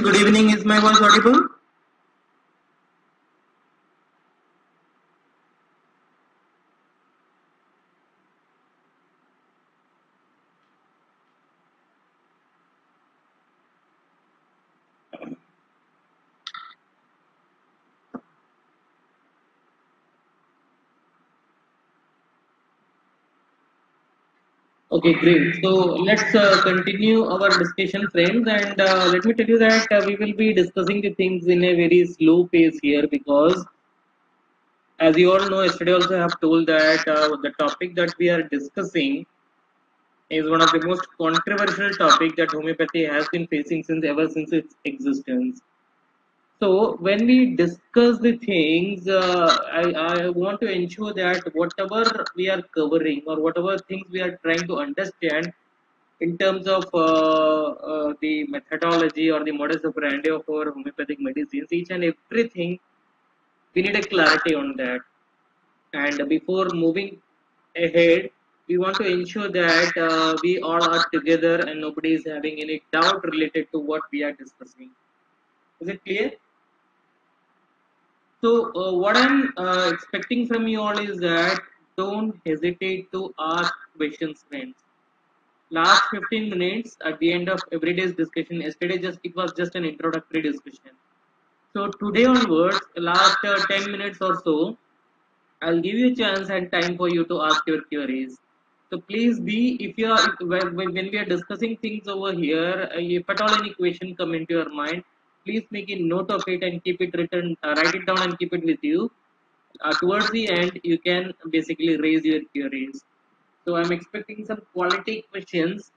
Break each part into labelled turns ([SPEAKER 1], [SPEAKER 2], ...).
[SPEAKER 1] friends, good evening. Is my voice audible? Okay, great. So let's continue our discussion, friends. And let me tell you that we will be discussing the things in a very slow pace here because, as you all know, yesterday also I have told that the topic that we are discussing is one of the most controversial topic that homeopathy has been facing since ever since its existence. So when we discuss the things, I want to ensure that whatever we are covering or whatever things we are trying to understand in terms of the methodology or the modus operandi of our homeopathic medicines, each and everything, we need a clarity on that. And before moving ahead, we want to ensure that we all are together and nobody is having any doubt related to what we are discussing. Is it clear? So, what I'm expecting from you all is that don't hesitate to ask questions, friends. Last 15 minutes at the end of every day's discussion, yesterday it was just an introductory discussion. So today onwards, last 10 minutes or so, I'll give you a chance and time for you to ask your queries. So please be, if you are, when we are discussing things over here, if at all any question come into your mind, please make a note of it and keep it written, write it down and keep it with you. Towards the end, you can basically raise your queries. So I'm expecting some quality questions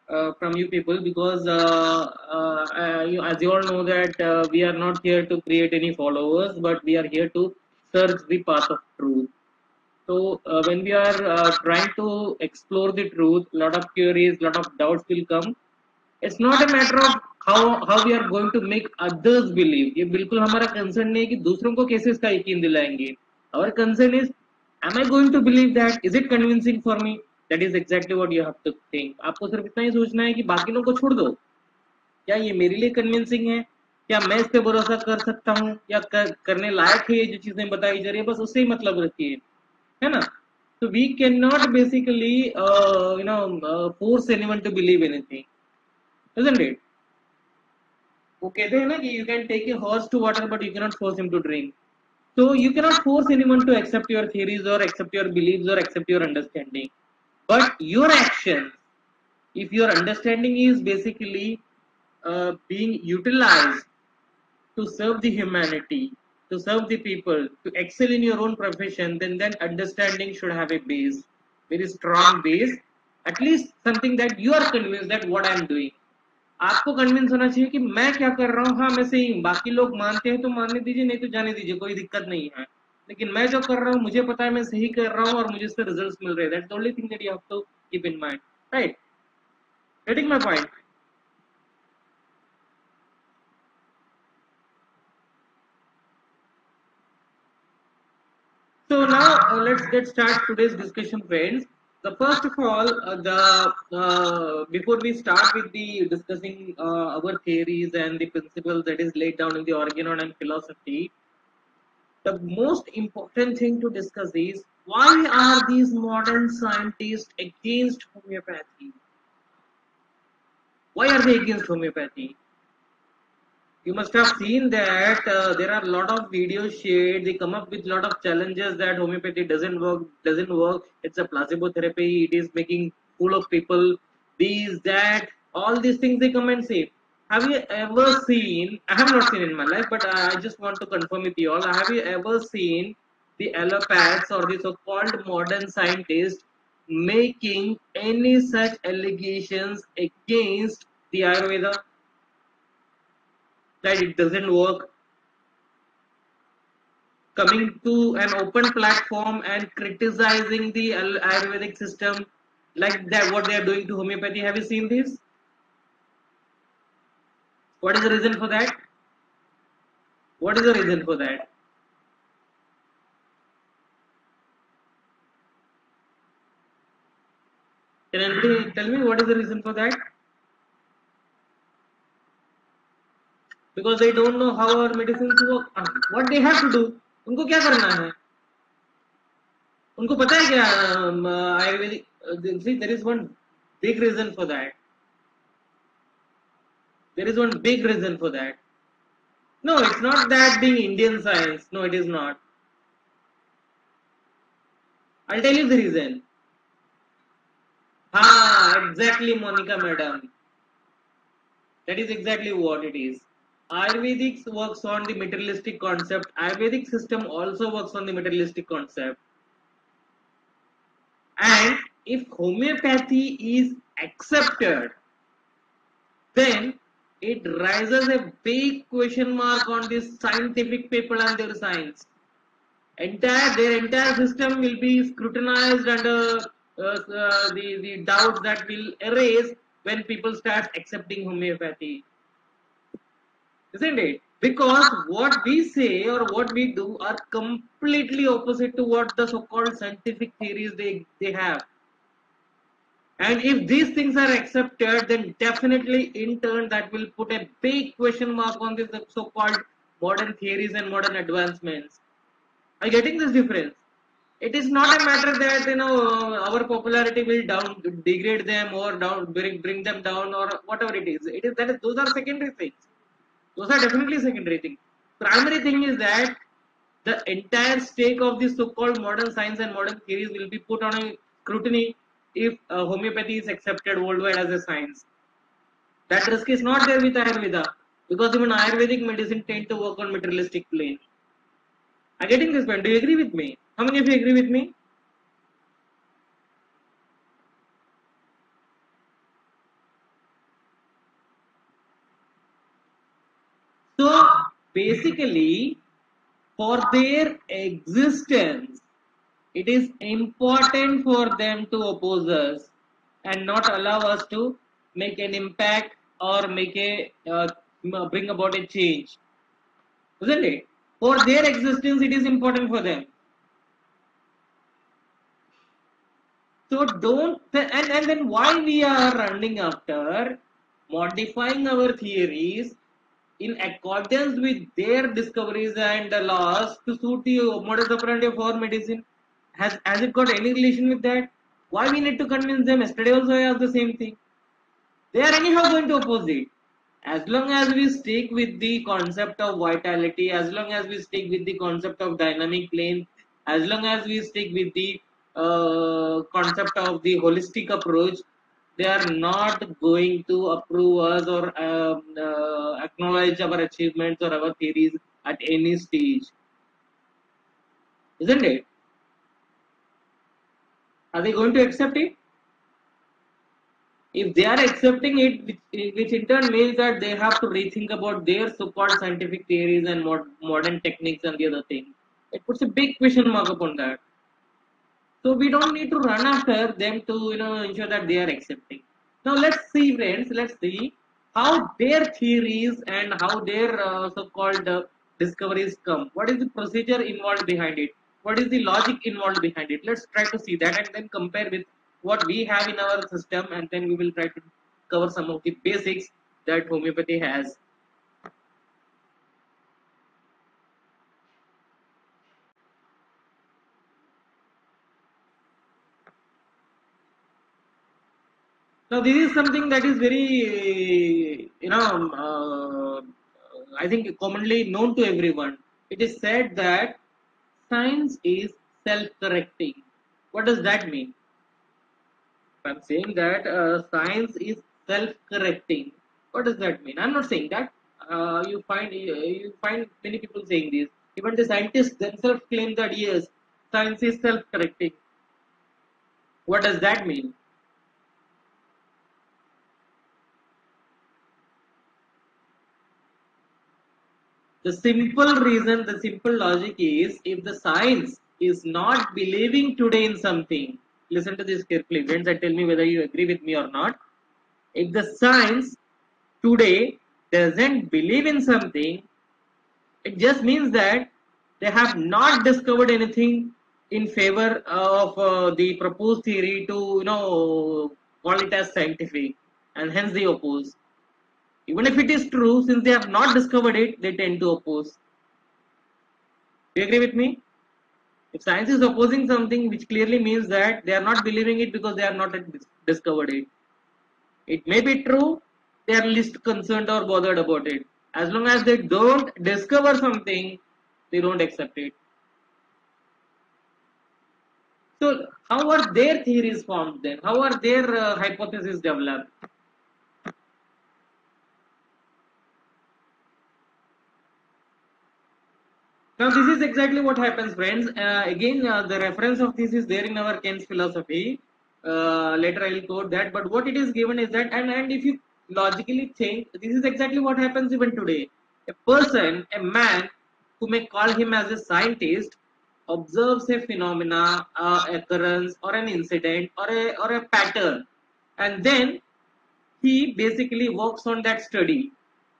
[SPEAKER 1] from you people because as you all know that we are not here to create any followers, but we are here to search the path of truth. So when we are trying to explore the truth, lot of queries, lot of doubts will come. It's not a matter of how we are going to make others believe. ये बिल्कुल हमारा concern नहीं है कि दूसरों को कैसे इसका यकीन दिलाएंगे. Our concern is, am I going to believe that? Is it convincing for me? That is exactly what you have to think. आपको सिर्फ इतना ही सोचना है कि बाकी लोगों को छोड़ दो. क्या ये मेरे लिए convincing है? क्या मैं इस पे भरोसा कर सकता हूँ या करने लायक है ये जो चीजें बताई जा रही है? बस उससे ही मतलब रखिए, है ना? So we cannot basically force anyone to believe anything, isn't it? वो कहते हैं ना कि you can take a horse to water but you cannot force him to drink. So you cannot force anyone to accept your theories or accept your beliefs or accept your understanding. But your actions, if your understanding is basically being utilized to serve the humanity, to serve the people, to excel in your own profession, then that understanding should have a base, very strong base, at least something that you are convinced that what I am doing. आपको convince होना चाहिए कि मैं क्या कर रहा हूँ, हाँ मैं सही हूँ, बाकी लोग मानते हैं तो मानने दीजिए, नहीं तो जाने दीजिए, कोई दिक्कत नहीं है, लेकिन मैं जो कर रहा हूँ मुझे पता है मैं सही कर रहा हूँ और मुझे इससे रिजल्ट्स मिल रहे हैं. That's the only thing that you have to keep in mind, right? Getting my point? So now let's get start today's discussion, friends. The first of all, the before we start with the discussing our theories and the principles that is laid down in the organon and philosophy, the most important thing to discuss is why are these modern scientists against homeopathy? Why are they against homeopathy? You must have seen that there are a lot of videos shared. They come up with a lot of challenges that homeopathy doesn't work. It's a placebo therapy. It is making fool of people. These, that, all these things they come and say. Have you ever seen? I have not seen in my life, but I just want to confirm with you all. Have you ever seen the allopaths or the so-called modern scientists making any such allegations against the Ayurveda? That it doesn't work, coming to an open platform and criticizing the Ayurvedic system like that, what they are doing to homeopathy. Have you seen this? What is the reason for that? What is the reason for that? Can anybody tell me what is the reason for that? because they don't know how our medicines work. What they have to do, उनको क्या करना है? उनको पता है क्या Ayurvedic? See, there is one big reason for that. There is one big reason for that. No, it's not that being Indian science. No, it is not. I'll tell you the reason. Exactly, Monica madam. That is exactly what it is. Ayurvedic works on the materialistic concept. Ayurvedic system also works on the materialistic concept. And if homeopathy is accepted, then it raises a big question mark on this scientific people and their science. Their entire system will be scrutinized and the doubts that will arise when people start accepting homeopathy, isn't it? Because what we say or what we do are completely opposite to what the so-called scientific theories they have. And if these things are accepted, then definitely in turn that will put a big question mark on this so-called modern theories and modern advancements. Are you getting this difference? It is not a matter that our popularity will degrade them or bring them down or whatever it is. It is that those are secondary things. Those are definitely secondary things. Primary thing is that the entire stake of this so-called modern science and modern theories will be put on a scrutiny if homeopathy is accepted worldwide as a science. That risk is not there with Ayurveda, because even Ayurvedic medicine tend to work on materialistic plane. I'm getting this point. Do you agree with me? How many of you agree with me? So basically, for their existence, it is important for them to oppose us and not allow us to make an impact or make a bring about a change, isn't it? For their existence, it is important for them. So don't and then why we are running after modifying our theories in accordance with their discoveries and the laws to suit the modus operandi for medicine? Has it got any relation with that? Why we need to convince them? Yesterday also I asked the same thing. They are anyhow going to oppose it. As long as we stick with the concept of vitality, as long as we stick with the concept of dynamic plane, as long as we stick with the concept of the holistic approach, they are not going to approve us or acknowledge our achievements or our theories at any stage, isn't it? Are they going to accept it? If they are accepting it, which in turn means that they have to rethink about their so-called scientific theories and modern techniques and the other things, it puts a big question mark upon that. So we don't need to run after them to ensure that they are accepting. Now let's see, friends. Let's see how their theories and how their so-called discoveries come. What is the procedure involved behind it? What is the logic involved behind it? Let's try to see that and then compare with what we have in our system, and then we will try to cover some of the basics that homeopathy has. Now, this is something that is very, I think commonly known to everyone. It is said that science is self-correcting. What does that mean? If I'm saying that science is self-correcting, what does that mean? I'm not saying that. You find many people saying this. Even the scientists themselves claim that yes, science is self-correcting. What does that mean? The simple reason, the simple logic is if the science is not believing today in something, listen to this carefully, friends, and tell me whether you agree with me or not. If the science today doesn't believe in something, it just means that they have not discovered anything in favor of the proposed theory to call it as scientific, and hence they oppose. Even if it is true, since they have not discovered it, they tend to oppose. Do you agree with me? If science is opposing something, which clearly means that they are not believing it because they are not discovered it. It may be true, they are least concerned or bothered about it. As long as they don't discover something, they don't accept it. So, how are their theories formed then? How are their hypotheses developed? Now, this is exactly what happens, friends. Again, the reference of this is there in our Kant's philosophy. Later, I will quote that. But what it is given is that, and if you logically think, this is exactly what happens even today. A person, a man, who may call him as a scientist, observes a phenomena, occurrence, or an incident, or a pattern, and then he basically works on that study.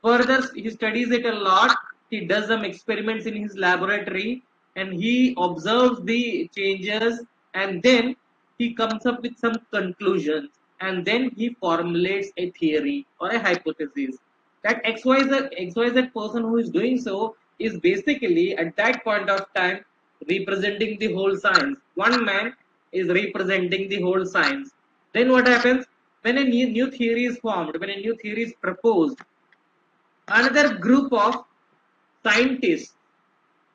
[SPEAKER 1] Further, he studies it a lot. He does some experiments in his laboratory and he observes the changes, and then he comes up with some conclusions, and then he formulates a theory or a hypothesis. That XYZ person who is doing so is basically at that point of time representing the whole science. One man is representing the whole science. Then what happens? When a new theory is formed, when a new theory is proposed, another group of scientists,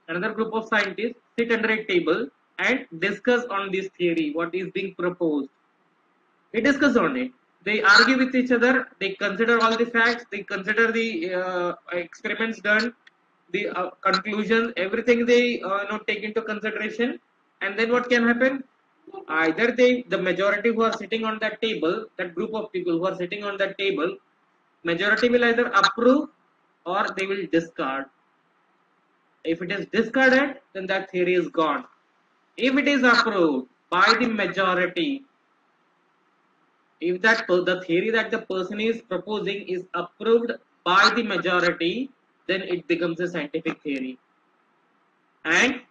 [SPEAKER 1] another group of scientists sit under a table and discuss on this theory, what is being proposed. They discuss on it. They argue with each other. They consider all the facts. They consider the experiments done, the conclusions, everything they take into consideration. And then what can happen? Either the majority who are sitting on that table, that group of people who are sitting on that table, majority will either approve or they will discard. If it is discarded, then that theory is gone. If it is approved by the majority, if the theory that the person is proposing is approved by the majority, then it becomes a scientific theory. And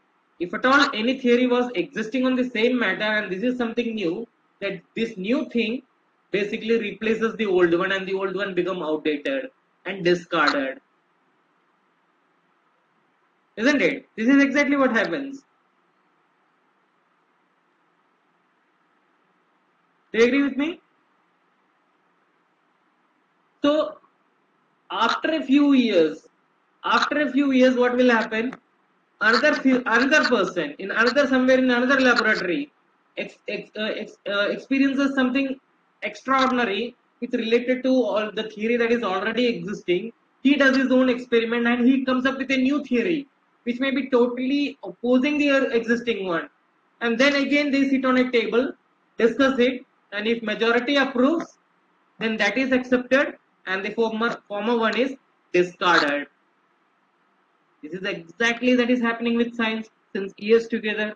[SPEAKER 1] if at all any theory was existing on the same matter and this is something new, that this new thing basically replaces the old one and the old one become outdated and discarded. Isn't it? This is exactly what happens. Do you agree with me? So after a few years, what will happen? Another person in another somewhere in another laboratory experiences something extraordinary which related to all the theory that is already existing. He does his own experiment and he comes up with a new theory which may be totally opposing the existing one, and then again they sit on a table, discuss it, and if majority approves, then that is accepted and the former one is discarded. This is exactly that is happening with science since years together.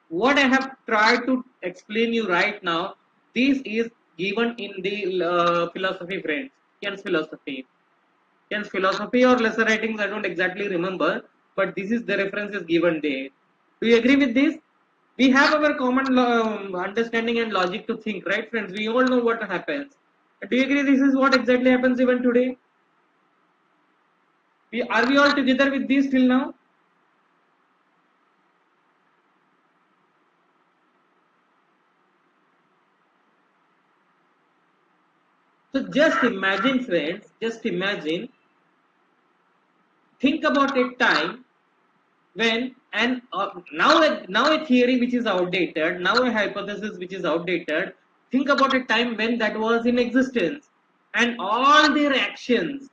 [SPEAKER 1] What I have tried to explain you right now, this is given in the philosophy, friends. Kant's philosophy. Kant's philosophy or lesser writings, I don't exactly remember, but this is the reference is given there. Do you agree with this? We have our common understanding and logic to think, right, friends? We all know what happens. Do you agree this is what exactly happens even today? Are we all together with this till now? So just imagine, friends, just imagine, think about a time when, and now a theory which is outdated, now a hypothesis which is outdated, think about a time when that was in existence and all their actions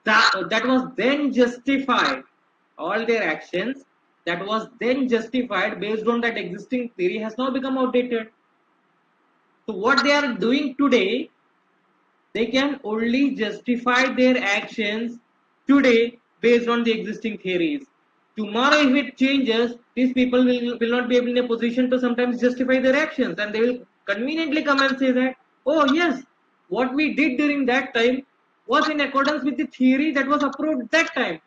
[SPEAKER 1] that was then justified, all their actions that was then justified based on that existing theory has now become outdated. So what they are doing today, they can only justify their actions today based on the existing theories. Tomorrow, if it changes, these people will not be able in a position to sometimes justify their actions, and they will conveniently come and say that, oh yes, what we did during that time was in accordance with the theory that was approved that time.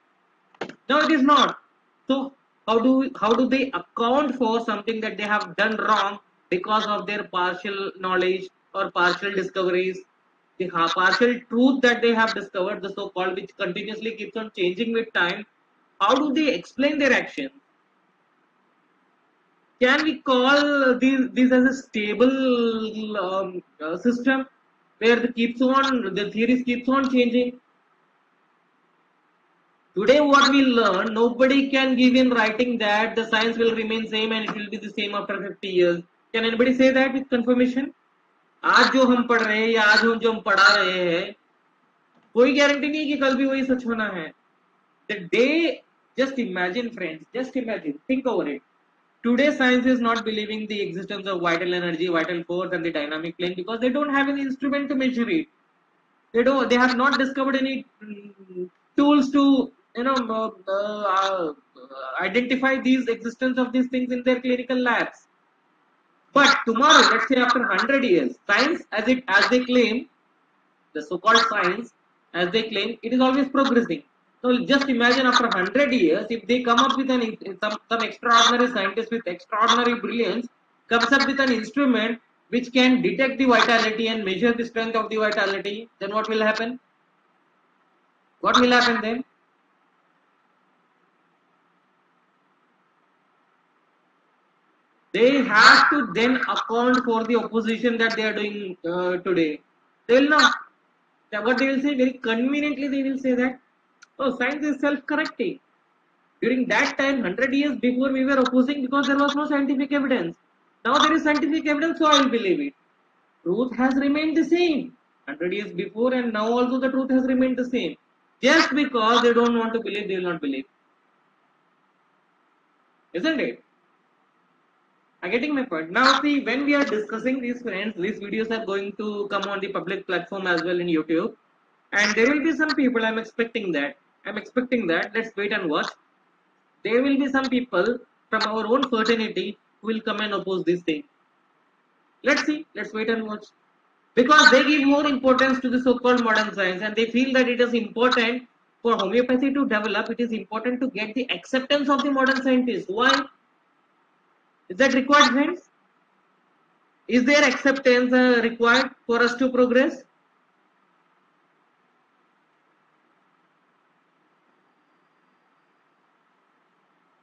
[SPEAKER 1] Now it is not. So how do they account for something that they have done wrong because of their partial knowledge or partial discoveries? the partial truth that they have discovered, the so-called, which continuously keeps on changing with time, how do they explain their actions? Can we call this as a stable system where the theories keeps on changing? Today, what we learn, nobody can give in writing that the science will remain same and it will be the same after 50 years. Can anybody say that with confirmation? आज जो हम पढ़ रहे हैं या आज हम जो हम पढ़ा रहे हैं, कोई गारंटी नहीं कि कल भी वही सच होना है. The day, just imagine, friends, just imagine, think over it. Today, science is not believing the existence of vital energy, vital force, and the dynamic plane because they don't have any instrument to measure it. They have not discovered any tools to identify these existence of these things in their clinical labs. But tomorrow, let's say after 100 years, science, as they claim, the so-called science, as they claim, it is always progressing. So just imagine after 100 years, if they come up with some extraordinary scientist with extraordinary brilliance comes up with an instrument which can detect the vitality and measure the strength of the vitality, then what will happen? What will happen then? They have to then account for the opposition that they are doing today. They will not. What they will say, very conveniently, they will say that, oh, science is self-correcting. During that time, 100 years before, we were opposing because there was no scientific evidence. Now there is scientific evidence, so I will believe it. Truth has remained the same. 100 years before and now also the truth has remained the same. Just because they don't want to believe, they will not believe. Isn't it? I'm getting my point. Now see, when we are discussing these, friends, these videos are going to come on the public platform as well in YouTube. And there will be some people, I'm expecting that. Let's wait and watch. There will be some people from our own fraternity who will come and oppose this thing. Let's see. Let's wait and watch. Because they give more importance to the so-called modern science and they feel that it is important for homeopathy to develop. It is important to get the acceptance of the modern scientists. Why? Is that required, friends? Is there acceptance required for us to progress?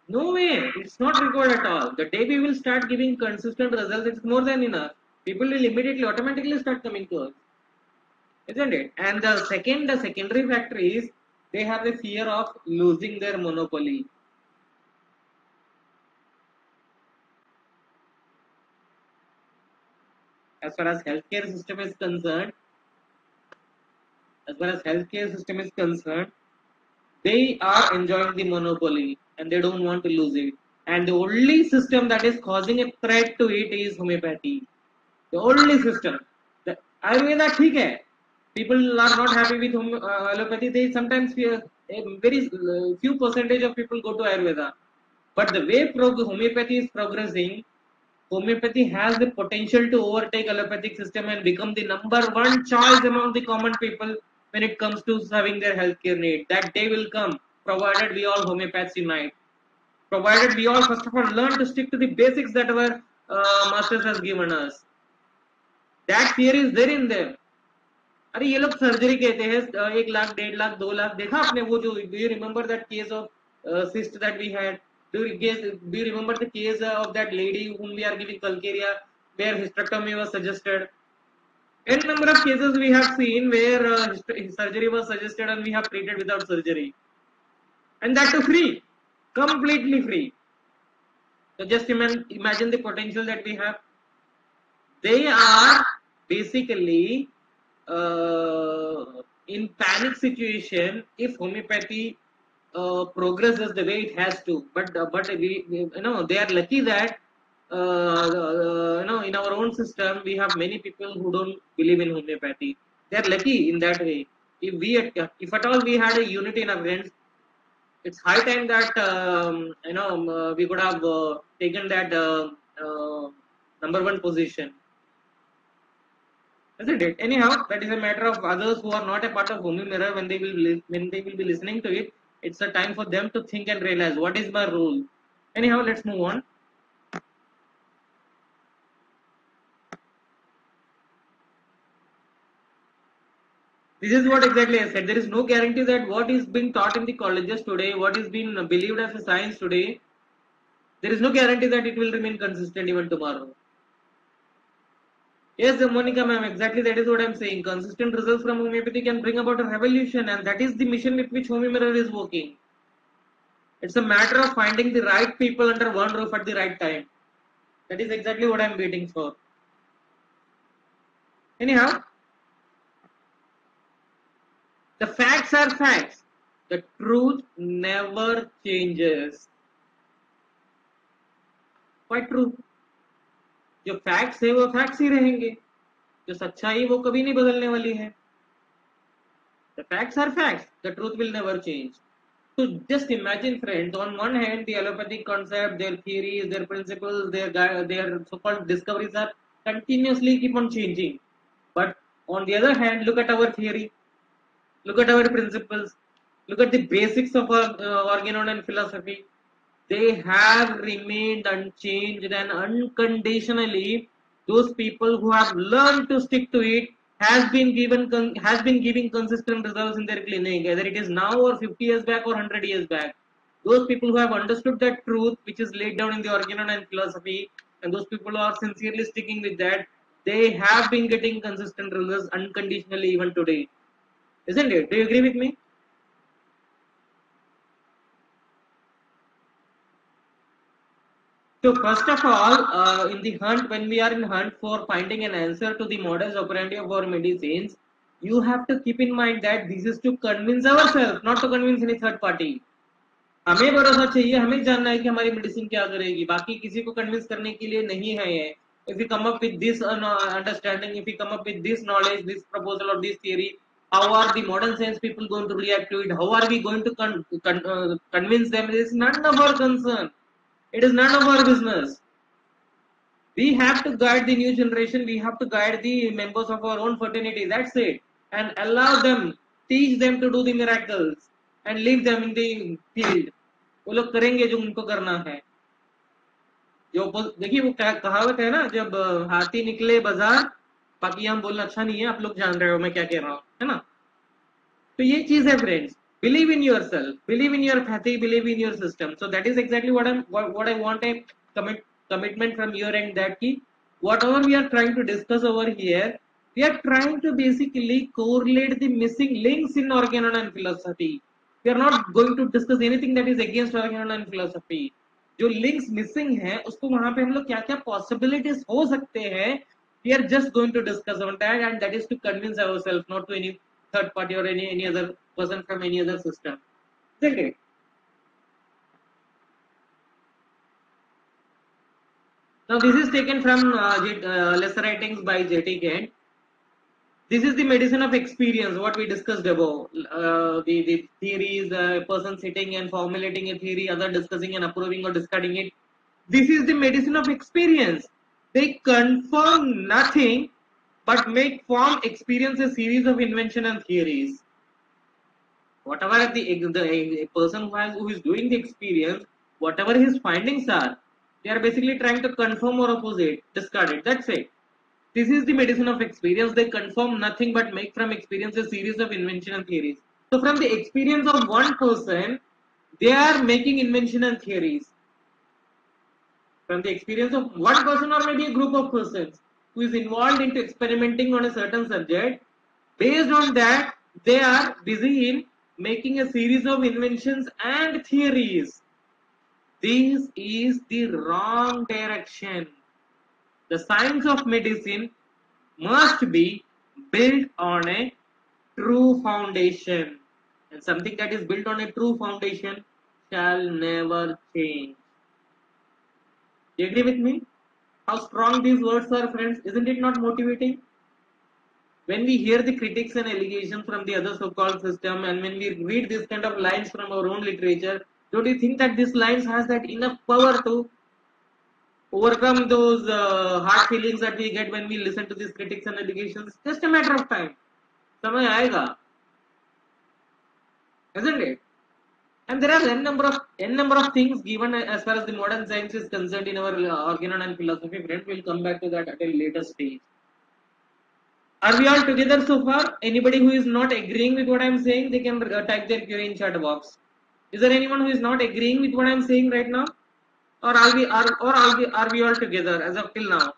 [SPEAKER 1] No way, it's not required at all. The day we will start giving consistent results, it's more than enough. People will immediately, automatically start coming to us, isn't it? And the secondary factor is they have the fear of losing their monopoly. As far as healthcare system is concerned, they are enjoying the monopoly and they don't want to lose it. And the only system that is causing a threat to it is homeopathy. The only system. The Ayurveda, ठीक है. People are not happy with allopathy. They sometimes fear, a very few percentage of people go to Ayurveda. But the way homeopathy is progressing, homeopathy has the potential to overtake allopathic system and become the number one choice among the common people when it comes to serving their healthcare need. That day will come, provided we all homeopaths unite. Provided we all first of all learn to stick to the basics that our masters has given us. That fear is there in them. अरे ये लोग surgery कहते हैं 1 लाख 1.5 लाख 2 लाख देखा आपने वो जो do you remember that case of cyst that we had do you remember the case of that lady whom we are giving calcaria where hysterectomy was suggested n number of cases we have seen where surgery was suggested and we have treated without surgery and that too free completely free so just imagine the potential that we have they are basically in panic situation if homeopathy progresses the way it has to but they are lucky that in our own system we have many people who don't believe in homeopathy. They are lucky in that way. If at all we had a unity in our ranks, it's high time that we could have taken that number one position. Isn't it? Anyhow, that is a matter of others who are not a part of Home Mirror when they will be listening to it. It's a time for them to think and realize what is my role. Anyhow, let's move on. This is what exactly I said. There is no guarantee that what is being taught in the colleges today, what is being believed as a science today, there is no guarantee that it will remain consistent even tomorrow. Yes, Monica ma'am, exactly that is what I am saying. Consistent results from homeopathy can bring about a revolution, and that is the mission with which Home Mirror is working. It's a matter of finding the right people under one roof at the right time. That is exactly what I am waiting for. Anyhow, the facts are facts. The truth never changes. Quite true. जो facts है वो facts ही रहेंगे, जो सच्चाई वो कभी नहीं बदलने वाली है. The facts are facts. The truth will never change. So just imagine, friends, on one hand, the allopathic concept, their theories, their principles, their so-called discoveries are continuously keep on changing. But on the other hand, look at our theory, look at our principles, look at the basics of our organon and philosophy. They have remained unchanged, and unconditionally those people who have learned to stick to it has been giving consistent results in their clinic, whether it is now or 50 years back or 100 years back. Those people who have understood that truth which is laid down in the organon and philosophy, and those people who are sincerely sticking with that, they have been getting consistent results unconditionally even today, isn't it? Do you agree with me? So first of all, in the hunt, when we are in hunt for finding an answer to the modus operandi of our medicines, you have to keep in mind that this is to convince ourselves, not to convince any third party. हमें भरोसा चाहिए, हमें जानना है कि हमारी medicine क्या करेगी, बाकी किसी को कन्विंस करने के लिए नहीं है ये. If we come up with this understanding, if we come up with this knowledge, this proposal or this theory, how are the modern science people going to react to it? How are we going to convince them? It is none of our concern. It is none of our business. We have to guide the new generation. We have to guide the members of our own fraternity. That's it. And allow them, teach them to do the miracles and leave them in the field. वो लोग करेंगे जो उनको करना है. जो देखिए वो कहावत है ना, जब हाथी निकले बाजार, बाकी हम बोलना अच्छा नहीं है, आप लोग जान रहे हो मैं क्या कह रहा हूँ, है ना. तो ये चीज है friends. Believe in yourself, believe in your pathy, believe in your system. So that is exactly what I want a commitment from your end, that key whatever we are trying to discuss over here, we are trying to basically correlate the missing links in organon and philosophy. We are not going to discuss anything that is against organon and philosophy. जो links missing है उसको वहां पे हम लोग क्या क्या possibilities हो सकते हैं, we are just going to discuss on that, and that is to convince ourselves, not to any third party or any other person from any other system. Isn't it? Now this is taken from lesser writings by J.T. Kent. This is the medicine of experience, what we discussed above. The theories, person sitting and formulating a theory, other discussing and approving or discarding it. This is the medicine of experience. They confirm nothing but make form experience a series of invention and theories. Whatever the person who is doing the experience, whatever his findings are, they are basically trying to confirm or oppose it, discard it. That's it. This is the medicine of experience. They confirm nothing but make from experience a series of invention and theories. So from the experience of one person, they are making invention and theories. From the experience of one person or maybe a group of persons who is involved into experimenting on a certain subject, based on that, they are busy in making a series of inventions and theories. This is the wrong direction. The science of medicine must be built on a true foundation, and something that is built on a true foundation shall never change. Do you agree with me? How strong these words are, friends? Isn't it not motivating? When we hear the critics and allegations from the other so-called system, and when we read this kind of lines from our own literature, don't you think that these lines has that enough power to overcome those hard feelings that we get when we listen to these critics and allegations? Just a matter of time. समय आएगा, isn't it? And there are n number of things given as far as the modern science is concerned in our organon and philosophy. Friends, we'll come back to that at a later stage. Are we all together so far? Anybody who is not agreeing with what I'm saying, they can type their query in chat box. Is there anyone who is not agreeing with what I'm saying right now? Or are we all together as of till now?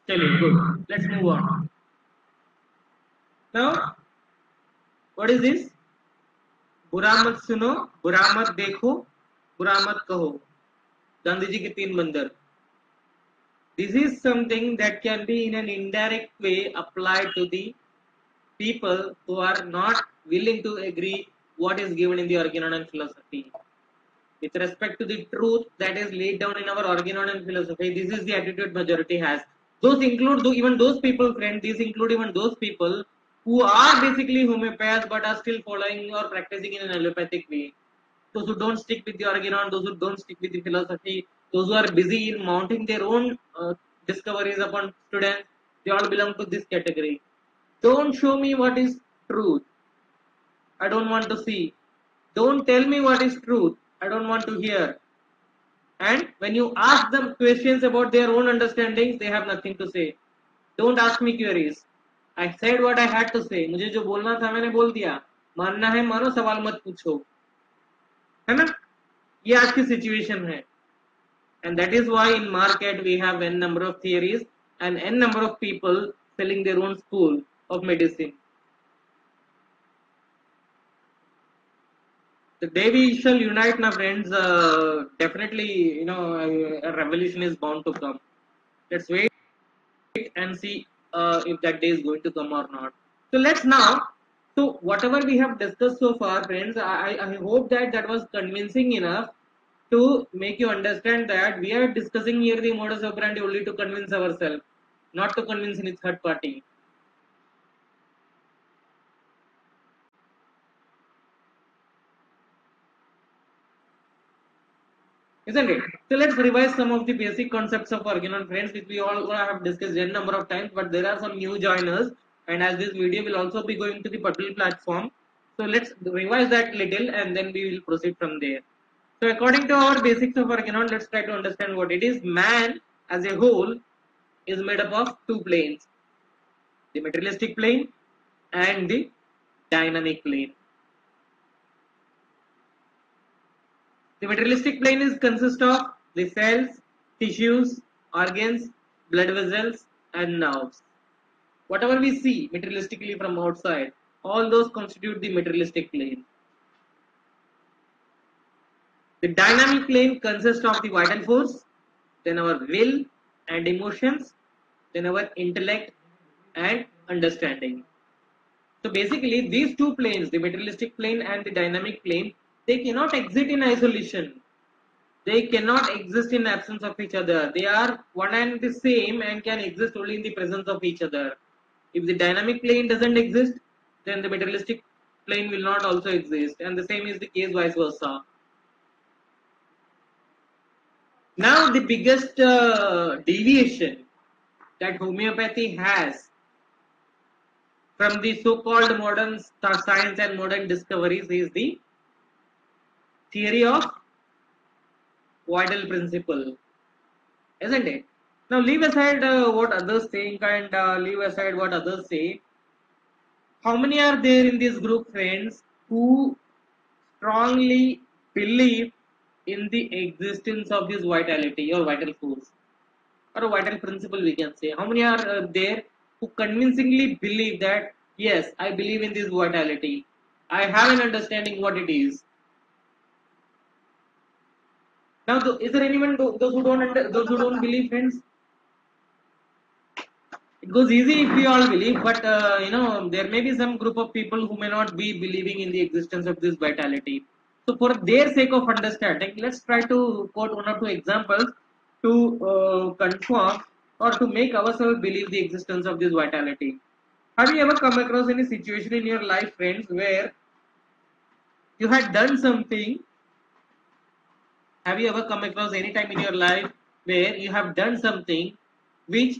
[SPEAKER 1] Tell you, good. Let's move on. Now, what is this? बुरा मत सुनो, बुरा मत देखो, बुरा मत कहो. गांधी जी के 3 बंदर. This is something that can be in an indirect way applied to the people who are not willing to agree what is given in the Organon and philosophy. With respect to the truth that is laid down in our Organon and philosophy, this is the attitude majority has. Those include even those people, friend. These include even those people who are basically homeopaths but are still following or practicing in an allopathic way. Those who don't stick with the Organon, those who don't stick with the philosophy, those who are busy in mounting their own discoveries upon students, they all belong to this category. Don't show me what is truth. I don't want to see. Don't tell me what is truth. I don't want to hear. And when you ask them questions about their own understandings, they have nothing to say. Don't ask me queries. I said what I had to say. मुझे जो बोलना था मैंने बोल दिया. मानना है मानो, सवाल मत पूछो. है ना? ये आज की सिचुएशन है. And that is why in market we have n number of theories and n number of people selling their own school of medicine. The day we shall unite, my friends, definitely, a revolution is bound to come. Let's wait and see if that day is going to come or not. So let's now, so whatever we have discussed so far, friends, I hope that that was convincing enough to make you understand that we are discussing here the modus operandi only to convince ourselves, not to convince any third party. Isn't it? So let's revise some of the basic concepts of Organon, friends, which we all have discussed a number of times, but there are some new joiners, and as this video will also be going to the public platform, so let's revise that little and then we will proceed from there. So according to our basics of Organon, let's try to understand what it is. Man as a whole is made up of two planes, the materialistic plane and the dynamic plane. The materialistic plane is consist of the cells, tissues, organs, blood vessels, and nerves. Whatever we see materialistically from outside, all those constitute the materialistic plane. The dynamic plane consists of the vital force, then our will and emotions, then our intellect and understanding. So basically, these two planes, the materialistic plane and the dynamic plane, they cannot exist in isolation. They cannot exist in absence of each other. They are one and the same and can exist only in the presence of each other. If the dynamic plane doesn't exist, then the materialistic plane will not also exist, and the same is the case vice versa. Now the biggest deviation that homeopathy has from the so-called modern science and modern discoveries is the theory of Voidal Principle, isn't it? Now leave aside what others think and leave aside what others say. How many are there in this group, friends, who strongly believe in the existence of this vitality or vital force or a vital principle, we can say? How many are there who convincingly believe that yes, I believe in this vitality, I have an understanding what it is? Now, is there anyone those who don't believe, friends? It goes easy if we all believe, but there may be some group of people who may not be believing in the existence of this vitality. So, for their sake of understanding, let's try to quote one or two examples to confirm or to make ourselves believe the existence of this vitality. Have you ever come across any situation in your life, friends, where you had done something? Have you ever come across any time in your life where you have done something which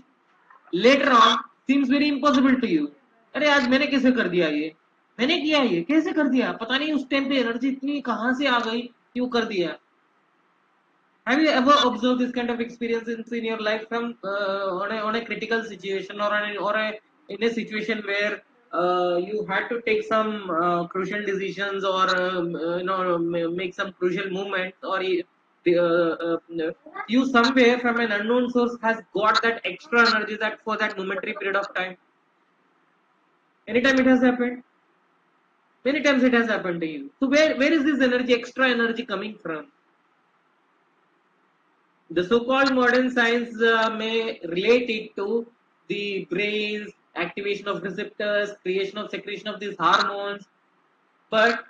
[SPEAKER 1] later on seems very impossible to you. अरे आज मैंने कैसे कर दिया ये, मैंने किया ये कैसे कर दिया, पता नहीं उस टाइम पे एनर्जी इतनी कहां से आ गई क्यों कर दिया. Have you ever observed this kind of experiences in your life from on a critical situation or in a situation where you had to take some crucial decisions or make some crucial movements or you somewhere from an unknown source has got that extra energy that for that momentary period of time. Anytime it has happened. Many times it has happened to you. So where is this energy, extra energy coming from? The so-called modern science may relate it to the brain's activation of receptors, creation of secretion of these hormones, but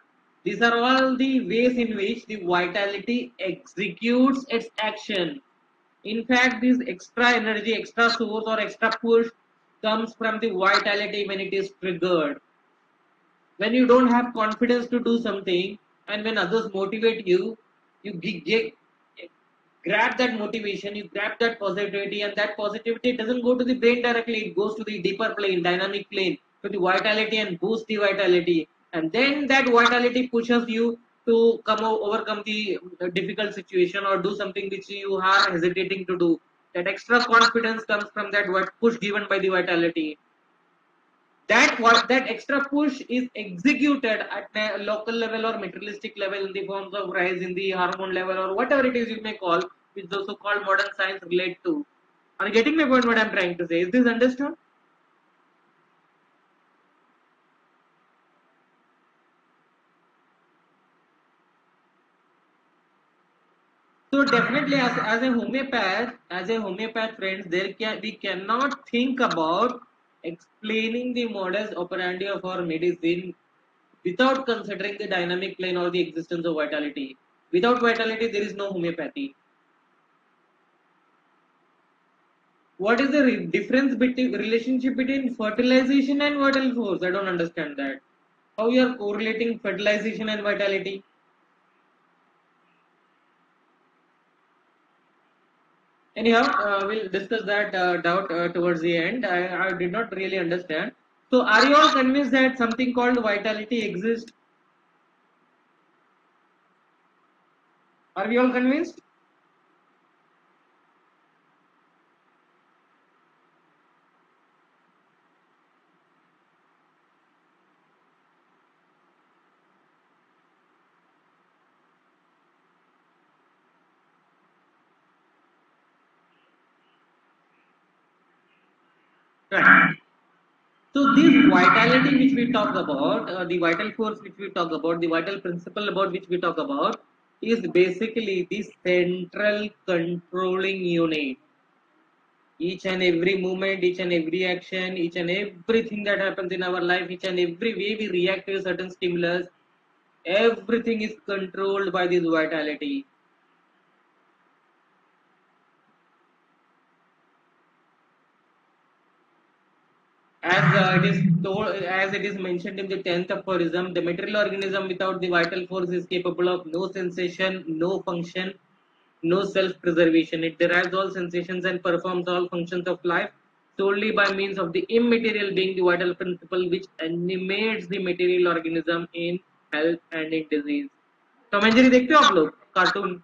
[SPEAKER 1] these are all the ways in which the vitality executes its action. In fact, this extra energy, extra source or extra push comes from the vitality when it is triggered. When you don't have confidence to do something and when others motivate you, you grab that motivation, you grab that positivity, and that positivity doesn't go to the brain directly, it goes to the deeper plane, dynamic plane, to the vitality and boost the vitality. And then that vitality pushes you to overcome the difficult situation or do something which you are hesitating to do. That extra confidence comes from that push given by the vitality. That extra push is executed at a local level or materialistic level in the forms of rise in the hormone level or whatever it is you may call, which the so-called modern science relate to. Are you getting my point? What I'm trying to say, is this understood? So definitely, as a homeopath, friends, we cannot think about explaining the modus operandi of our medicine without considering the dynamic plane or the existence of vitality. Without vitality, there is no homeopathy. What is the difference between relationship between fertilization and vital force? I don't understand that. How you are correlating fertilization and vitality? Anyhow, we'll discuss that doubt towards the end. I did not really understand. So, are you all convinced that something called vitality exists? Are we all convinced? Right. So this vitality which we talk about, the vital force which we talk about, the vital principle about which we talk about, is basically the central controlling unit. Each and every movement, each and every action, each and everything that happens in our life, each and every way we react to a certain stimulus, everything is controlled by this vitality. As it is mentioned in the 10th aphorism, the material organism without the vital force is capable of no sensation, no function, no self-preservation. It derives all sensations and performs all functions of life solely by means of the immaterial being the vital principle which animates the material organism in health and in disease. Tom and Jerry देखते हो आप लोग cartoon?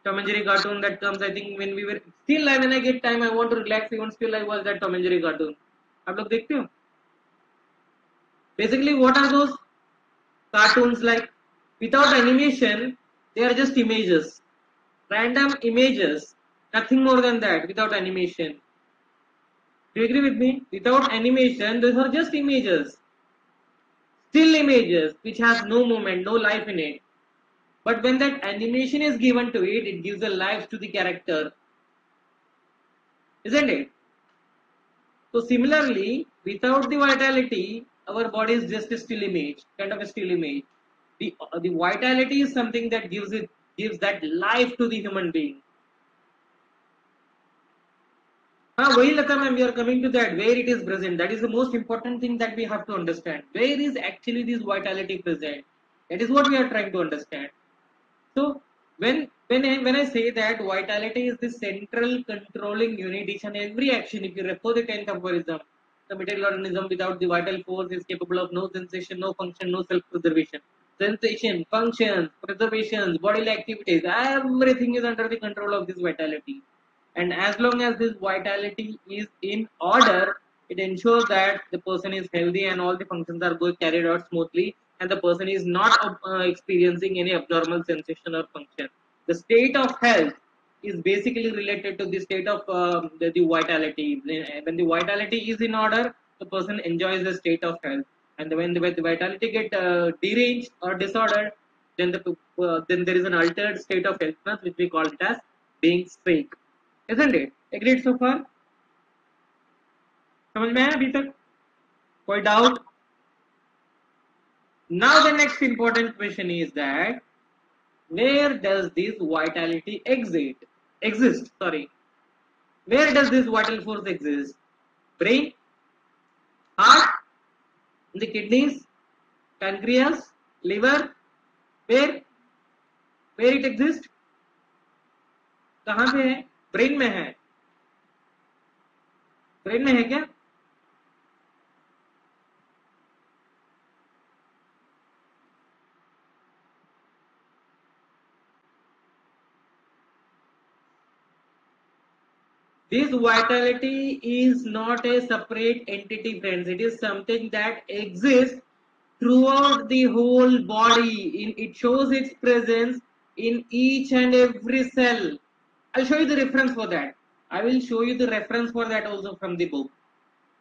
[SPEAKER 1] Tom and Jerry cartoon that comes, I think when we were still when I get time I want to relax even still I watch that Tom and Jerry cartoon. आप लोग देखते हो? Basically, what are those cartoons like? Without animation, they are just images, random images, nothing more than that. Without animation, do you agree with me? Without animation, those are just images, still images which has no movement, no life in it. But when that animation is given to it, it gives a life to the character, isn't it? So similarly, without the vitality, our body is just a still image, kind of a still image. The vitality is something that gives that life to the human being. वही लता ma'am, we are coming to that, where it is present. That is the most important thing that we have to understand. Where is actually this vitality present? That is what we are trying to understand. So When I say that vitality is the central controlling unit each and every action, if you refer the 10th aphorism, the material organism without the vital force is capable of no sensation, no function, no self-preservation. Sensation, functions, preservations, bodily activities, everything is under the control of this vitality. And as long as this vitality is in order, it ensures that the person is healthy and all the functions are going carried out smoothly, and the person is not experiencing any abnormal sensation or function. The state of health is basically related to the state of the vitality. When the vitality is in order, the person enjoys the state of health, and when the vitality get deranged or disordered, then there is an altered state of healthness, which we call it as being sick, isn't it? Agreed so far? समझ में है अभी तक? कोई doubt? Now the next important question is that where does this vitality exist? Sorry. Where does this vital force exist? Brain, heart, in the kidneys, pancreas, liver. Where? Where it exists? कहाँ पे है? Brain में है. Brain में है क्या? This vitality is not a separate entity, friends. It is something that exists throughout the whole body. It shows its presence in each and every cell. I'll show you the reference for that. I will show you the reference for that also from the book.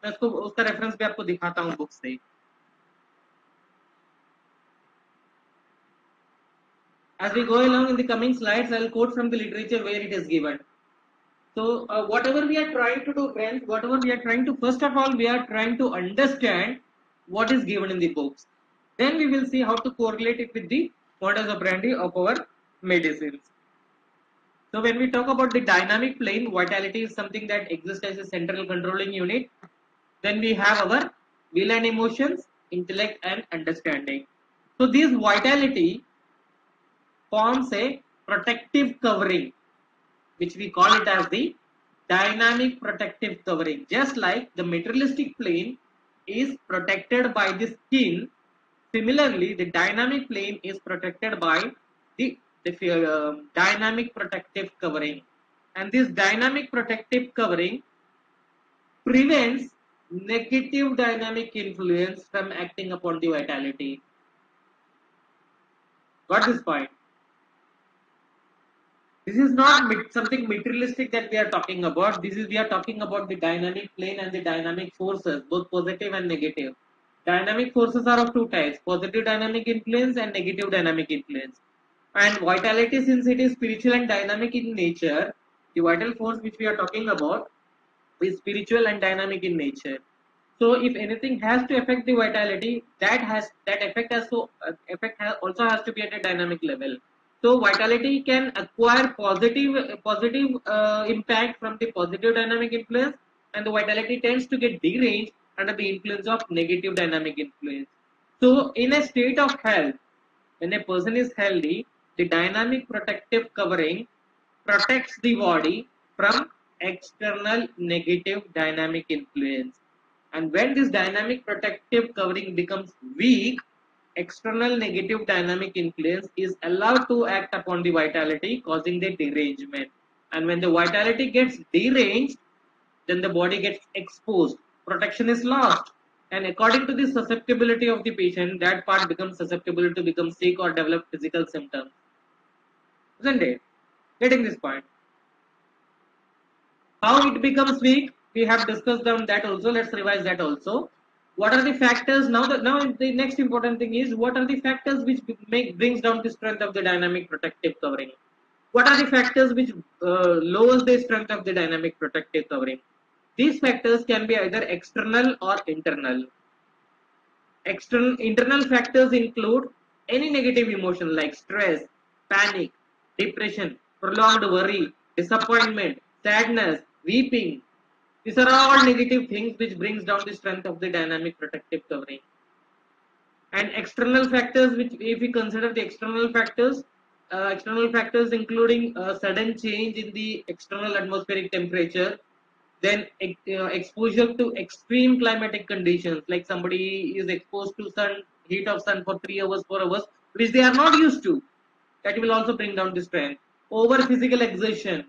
[SPEAKER 1] मैं उसका reference भी आपको दिखाता हूँ book से. As we go along in the coming slides, I'll quote from the literature where it is given. So whatever we are trying to do, friends, whatever we are trying to, first of all, we are trying to understand what is given in the books. Then we will see how to correlate it with the modus operandi of our medicines. So when we talk about the dynamic plane, vitality is something that exists as a central controlling unit. Then we have our will and emotions, intellect and understanding. So this vitality forms a protective covering, which we call it as the dynamic protective covering. Just like the materialistic plane is protected by the skin, similarly the dynamic plane is protected by the dynamic protective covering. And this dynamic protective covering prevents negative dynamic influence from acting upon the vitality. Got this point? This is not something materialistic that we are talking about. We are talking about the dynamic plane and the dynamic forces, both positive and negative. Dynamic forces are of two types: positive dynamic influence and negative dynamic influence. And vitality, since it is spiritual and dynamic in nature, the vital force which we are talking about is spiritual and dynamic in nature. So if anything has to affect the vitality, that effect also has to be at a dynamic level. So vitality can acquire positive impact from the positive dynamic influence, and the vitality tends to get deranged under the influence of negative dynamic influence. So in a state of health, when a person is healthy, the dynamic protective covering protects the body from external negative dynamic influence. And when this dynamic protective covering becomes weak, external negative dynamic influence is allowed to act upon the vitality, causing the derangement. And when the vitality gets deranged, then the body gets exposed. Protection is lost. And according to the susceptibility of the patient, that part becomes susceptible to become sick or develop physical symptoms. Isn't it? Getting this point? How it becomes weak? We have discussed on that also. Let's revise that also. What are the factors? Now the next important thing is, what are the factors which brings down the strength of the dynamic protective covering? What are the factors which lowers the strength of the dynamic protective covering? These factors can be either external or internal. Internal factors include any negative emotion like stress, panic, depression, prolonged worry, disappointment, sadness, weeping. These are all negative things which brings down the strength of the dynamic protective covering. And external factors, which if we consider the external factors, external factors including a sudden change in the external atmospheric temperature, then exposure to extreme climatic conditions, like somebody is exposed to sun, heat of sun for 3 hours, 4 hours, which they are not used to. That will also bring down the strength. Over physical exertion.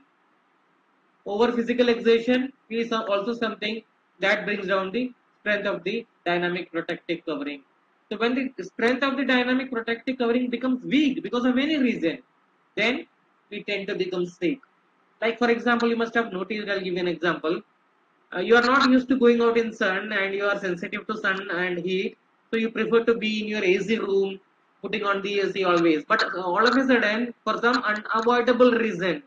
[SPEAKER 1] Over physical exertion is also something that brings down the strength of the dynamic protective covering. So when the strength of the dynamic protective covering becomes weak because of any reason, then we tend to become sick. Like for example, you must have noticed, I'll give you an example. You are not used to going out in sun and you are sensitive to sun and heat, so you prefer to be in your AC room, putting on the AC always. But all of a sudden, for some unavoidable reason,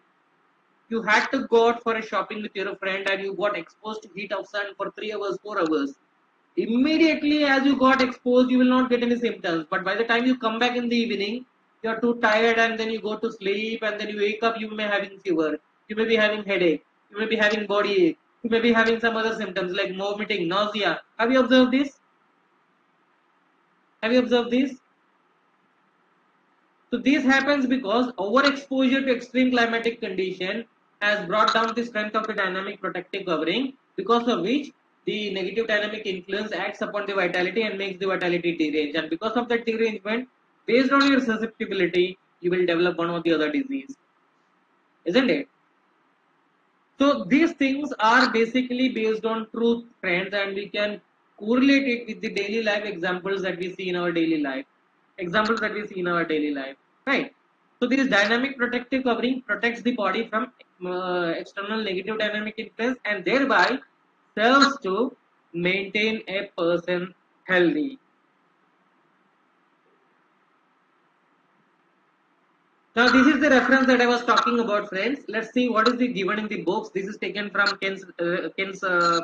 [SPEAKER 1] you had to go out for a shopping with your friend and you got exposed to heat of sun for 3 hours, 4 hours. Immediately as you got exposed, you will not get any symptoms. But by the time you come back in the evening, you are too tired and then you go to sleep and then you wake up, you may be having fever, you may be having headache, you may be having body ache, you may be having some other symptoms like vomiting, nausea. Have you observed this? Have you observed this? So this happens because overexposure to extreme climatic condition has brought down the strength of the dynamic protective covering, because of which the negative dynamic influence acts upon the vitality and makes the vitality derange. And because of that derangement, based on your susceptibility, you will develop one or the other disease, isn't it? So these things are basically based on truth, friends, and we can correlate it with the daily life examples that we see in our daily life. Examples that we see in our daily life, right? So this dynamic protective covering protects the body from external negative dynamic influence and thereby serves to maintain a person healthy. Now this is the reference that I was talking about, friends. Let's see what is the given in the books. This is taken from Ken's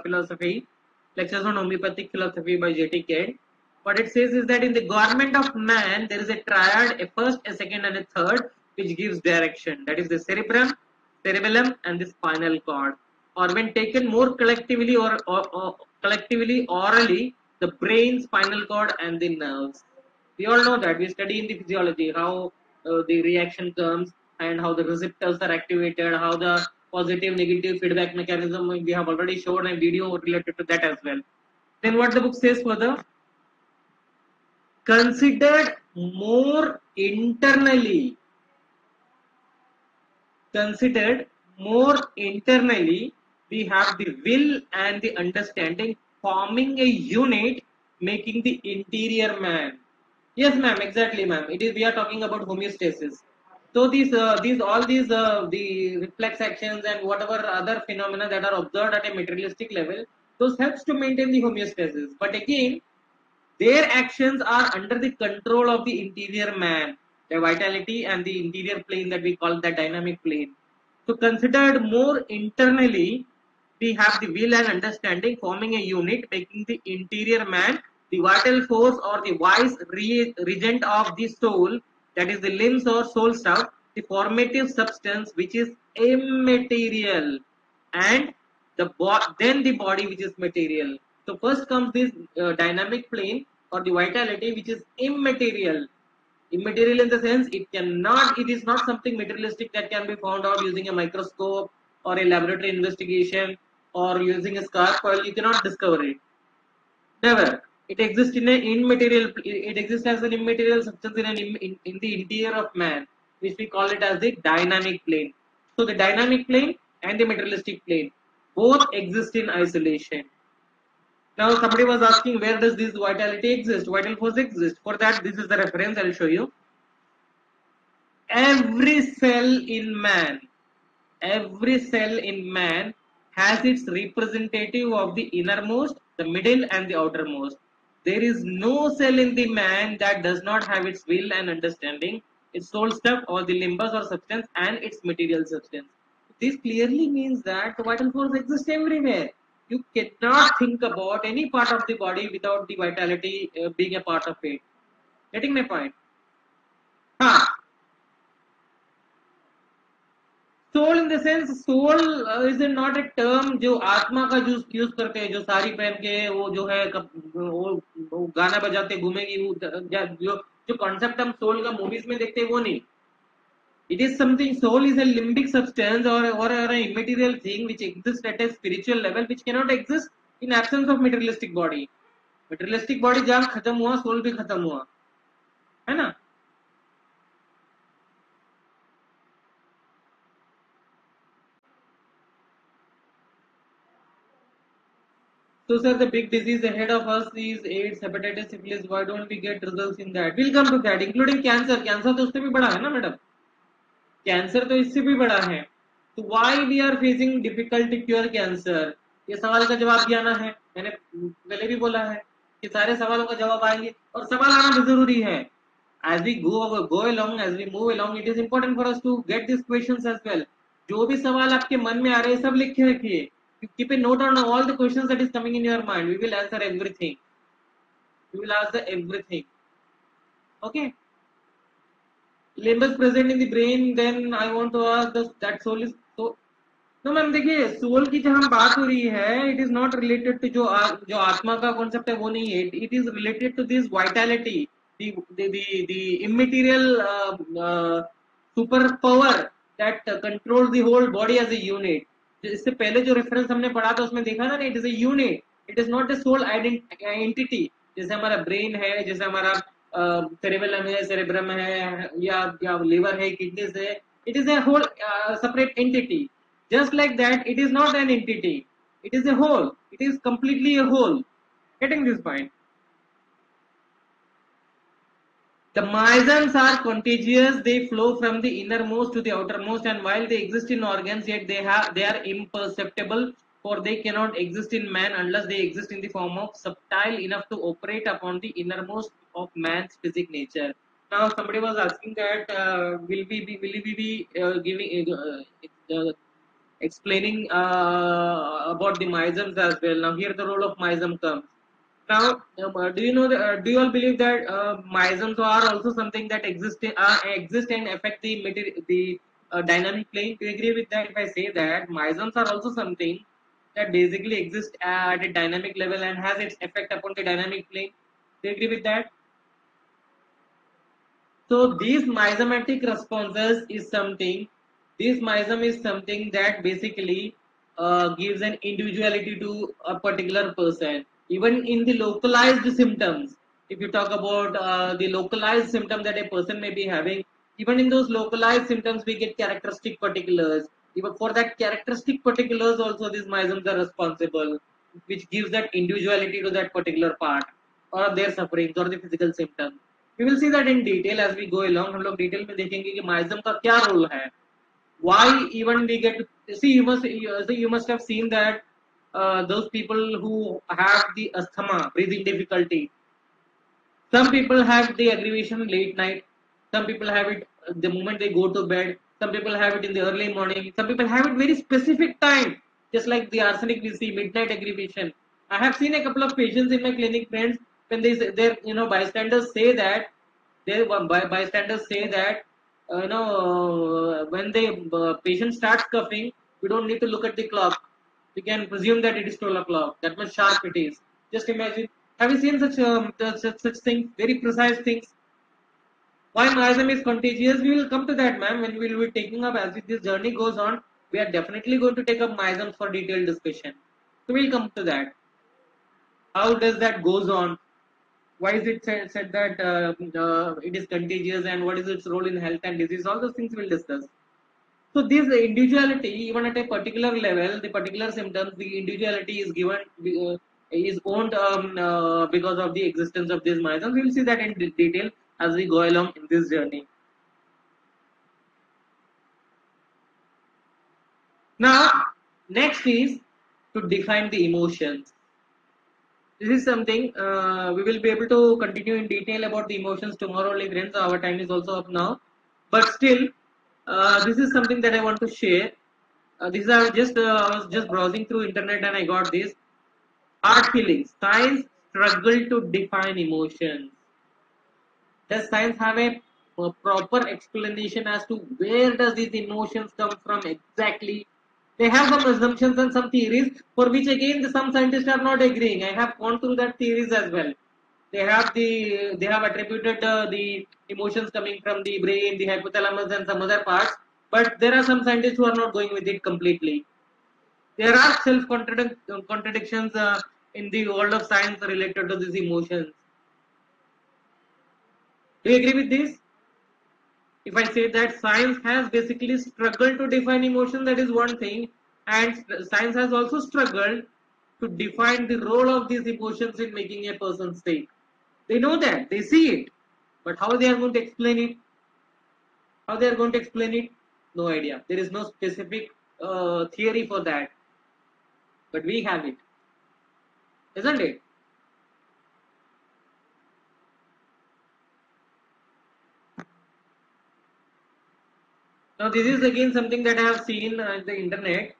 [SPEAKER 1] philosophy, lectures on homeopathic philosophy by J.T. Ken. What it says is that in the government of man, there is a triad, a first, a second, and a third, which gives direction. That is the cerebrum, cerebellum, and the spinal cord. Or when taken more collectively or collectively orally, the brain, spinal cord, and the nerves. We all know that. We study in the physiology how the reaction comes and how the receptors are activated, how the positive, negative feedback mechanism. We have already shown a video related to that as well. Then what the book says further? Considered more internally, considered more internally, we have the will and the understanding forming a unit, making the interior man. Yes, ma'am. Exactly, ma'am. It is. We are talking about homeostasis. So the reflex actions and whatever other phenomena that are observed at a materialistic level, those helps to maintain the homeostasis. But again, their actions are under the control of the interior man, the vitality and the interior plane that we call the dynamic plane. So considered more internally, we have the will and understanding forming a unit, making the interior man the vital force or the wise regent of the soul, that is the limbs or soul stuff, the formative substance which is immaterial, and then the body which is material. So first comes this dynamic plane or the vitality which is immaterial. Immaterial in the sense it is not something materialistic that can be found out using a microscope or a laboratory investigation or using a scarf coil. You cannot discover it. Never. It exists in an immaterial. It exists as an immaterial substance in the interior of man, which we call it as the dynamic plane. So the dynamic plane and the materialistic plane both exist in isolation. Now somebody was asking, where does this vitality exist? Vital force exist. For that, this is the reference. I'll show you. Every cell in man, every cell in man has its representative of the innermost, the middle, and the outermost. There is no cell in the man that does not have its will and understanding, its soul stuff or the limbus or substance, and its material substance. This clearly means that the vital force exists everywhere. You cannot think about any part of the body without the vitality being a part of it. Getting my point? Huh. Soul in the sense soul is not a term जो आत्मा का जो use करते हैं, जो साड़ी पहन के वो जो है वो गाना बजाते घूमेगी, वो जो जो कॉन्सेप्ट हम सोल का मूवीज में देखते हैं वो नहीं. It is something, soul is a limbic substance or an immaterial thing which exists at a spiritual level which cannot exist in absence of materialistic body. Materialistic body जब खत्म हुआ soul भी खत्म हुआ है ना. So sir, the big disease ahead of us is AIDS, hepatitis, syphilis. Why don't we get results in that? We'll come to that, including cancer. Cancer तो उससे भी बड़ा है ना मैडम. कैंसर तो इससे भी बड़ा है. तो why we are facing difficult to cure cancer, ये सवाल का जवाब भी आना है. मैंने पहले भी बोला है कि सारे सवालों का जवाब आएंगे और सवाल आना भी जरूरी है. As we go along, as we move along, it is important for us to get these questions as well. जो भी सवाल आपके मन में आ रहे हैं सब लिख के रखिए. Keep a note on all the questions that is coming in your mind. We will answer everything. We will answer everything. Okay. Limbus present in the brain, then I want to ask that soul is so. तो ma'am देखिए, soul की जब हम बात हो रही है, it is not related to जो आत्मा का कॉन्सेप्ट है वो नहीं है. It is related to this vitality, the immaterial super power that controls the whole body as a unit. इससे पहले जो रेफरेंस हमने पढ़ा था उसमें देखा था ना, it is a unit, it is not a soul identity. जैसे हमारा ब्रेन है, जैसे हमारा सेरेबेलम है, सेरेब्रम है, या लिवर है, किडनीज है, it is a whole separate entity. Just like that, it is not an entity. It is a whole. It is completely a whole. Getting this point? The miasms are contagious. They flow from the innermost to the outermost, and while they exist in organs, yet they are imperceptible, for they cannot exist in man unless they exist in the form of subtile enough to operate upon the innermost of man's physic nature. Now, somebody was asking that will we be giving explaining about the miasms as well. Now here the role of miasm comes. Now do you know do you all believe that miasms are also something that exist and affect the dynamic plane? Do you agree with that if I say that miasms are also something that basically exists at a dynamic level and has its effect upon the dynamic plane? Do you agree with that? So these miasmatic responses is something. This miasm is something that basically gives an individuality to a particular person. Even in the localized symptoms, if you talk about the localized symptom that a person may be having, even in those localized symptoms, we get characteristic particulars. Even for that characteristic particulars, also these miasms are responsible, which gives that individuality to that particular part or their sufferings or the physical symptoms. We will see that in detail as we go along. हम लोग detail में देखेंगे कि miasm का क्या role है. Why even we get to see, you must have seen that those people who have the asthma, breathing difficulty, some people have the aggravation late night, some people have it the moment they go to bed, some people have it in the early morning, some people have it very specific time, just like the arsenic we see midnight aggravation. I have seen a couple of patients in my clinic, friends, when their bystanders say that bystanders say that when the patient starts coughing, we don't need to look at the clock. We can presume that it is 12 o'clock. That much sharp it is. Just imagine. Have you seen such things? Very precise things. Why miasm is contagious? We will come to that, ma'am. When we will be taking up as this journey goes on, we are definitely going to take up miasms for detailed discussion. So we'll come to that. How does that goes on? Why is it said that it is contagious, and what is its role in health and disease? All those things we'll discuss. So this individuality, even at a particular level, the particular symptoms, the individuality is given, is owned because of the existence of these miasms. We will see that in detail as we go along in this journey. Now, next is to define the emotions. This is something we will be able to continue in detail about the emotions tomorrow only, friends. Our time is also up now. But still, this is something that I want to share. These are just I was just browsing through internet and I got this. Art feelings. Science struggle to define emotions. Does science have a proper explanation as to where does these emotions come from exactly? They have some assumptions and some theories for which again some scientists are not agreeing. I have gone through that theories as well. They have attributed the emotions coming from the brain, the hypothalamus, and some other parts. But there are some scientists who are not going with it completely. There are self contradictions in the world of science related to these emotions. Do you agree with this? If I say that science has basically struggled to define emotion, that is one thing, and science has also struggled to define the role of these emotions in making a person sick. They know that, they see it, but how they are going to explain it? How they are going to explain it? No idea. There is no specific theory for that, but we have it, isn't it? Now, this is again something that I have seen on the internet.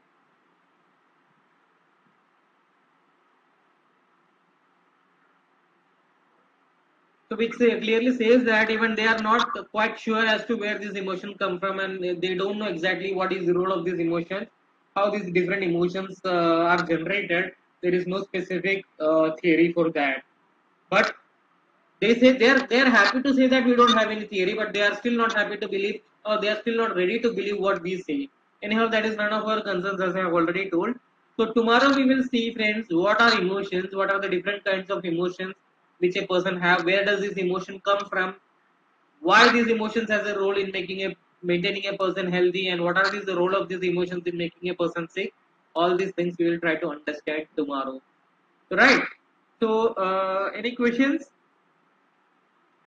[SPEAKER 1] So which clearly says that even they are not quite sure as to where this emotion come from, and they don't know exactly what is the role of this emotion, how these different emotions are generated. There is no specific theory for that. But they say they are happy to say that we don't have any theory, but they are still not happy to believe, or they are still not ready to believe what we say. Anyhow, that is none of our concerns, as I have already told. So tomorrow we will see, friends, what are emotions, what are the different kinds of emotions which a person have, where does this emotion come from, why these emotions has a role in making a maintaining a person healthy, and what are the role of these emotions in making a person sick. All these things we will try to understand tomorrow. Right. So any questions?